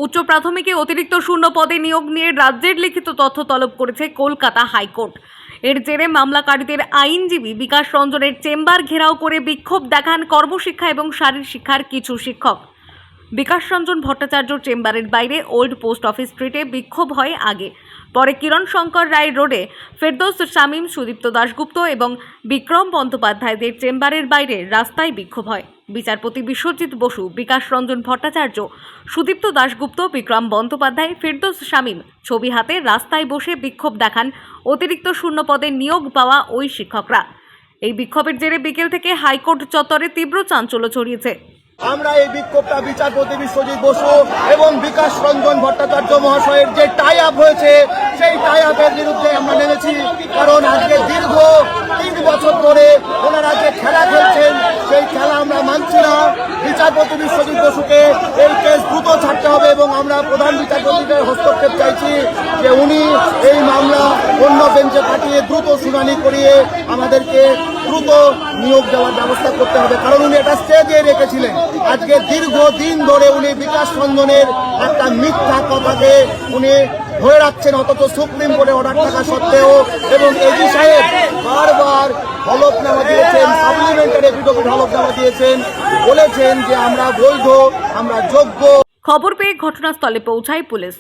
উচ্চ প্রাথমিকে অতিরিক্ত শূন্য পদে নিয়োগ নিয়ে রাজ্যের লিখিত তথ্য তলব করেছে কলকাতা হাইকোর্ট। এর জেরে মামলাকারীদের আইনজীবী বিকাশ রঞ্জনের চেম্বার ঘেরাও করে বিক্ষোভ দেখান কর্মশিক্ষা এবং শারীর শিক্ষার কিছু শিক্ষক। বিকাশ রঞ্জন ভট্টাচার্য চেম্বারের বাইরে ওল্ড পোস্ট অফিস স্ট্রিটে বিক্ষোভ হয় আগে, পরে কিরণ শঙ্কর রায় রোডে ফেরদৌস শামীম, সুদীপ্ত দাশগুপ্ত এবং বিক্রম বন্দ্যোপাধ্যায়দের চেম্বারের বাইরে রাস্তায় বিক্ষোভ হয়। বিচারপতি বিশ্বজিৎ বসু, বিকাশ রঞ্জন ভট্টাচার্য, সুদীপ্ত দাশগুপ্ত, বিক্রম বন্দ্যোপাধ্যায়, ফেরদৌস শামীম ছবি হাতে রাস্তায় বসে বিক্ষোভ দেখান অতিরিক্ত শূন্য পদে নিয়োগ পাওয়া ওই শিক্ষকরা। এই বিক্ষোভের জেরে বিকেল থেকে হাইকোর্ট চত্বরে তীব্র চাঞ্চল্য ছড়িয়েছে। আমরা এই বিক্ষোভটা বিচারপতি বিশ্বজিৎ বসু এবং বিকাশ রঞ্জন ভট্টাচার্য মহাশয়ের যে টাই আপ হয়েছে সেই টাই আপের বিরুদ্ধে আমরা নেমেছি। কারণ আজকে দীর্ঘ 3 বছর ধরে ওনারা যে খেলা খেলছেন সেই খেলা আমরা মানছি না। বিচারপতি বিশ্বজিৎ বসুকে এই কেস দ্রুত ছাড়তে হবে এবং আমরা প্রধান বিচারপতিদের হস্তক্ষেপ চাইছি যে উনি এই মামলা অন্য বেঞ্চে পাঠিয়ে দ্রুত শুনানি করিয়ে আমাদেরকে দ্রুত নিয়োগ দেওয়ার ব্যবস্থা করতে হবে। কারণ উনি এটা স্টে দিয়ে রেখেছিলেন। আজকে দীর্ঘদিন ধরে উনি বিকাশ রঞ্জনের একটা মিথ্যা কথাকে উনি ধরে রাখছেন, অথচ সুপ্রিম কোর্টে অর্ডার থাকা সত্ত্বেও। এবং এজি সাহেব বারবার হলফনামা দিয়েছেন, সাপ্লিমেন্টারি এফিডেভিট হলফনামা দিয়েছেন, বলেছেন যে আমরা বৈধ, আমরা যোগ্য। খবর পেয়ে ঘটনাস্থলে পৌঁছায় পুলিশ।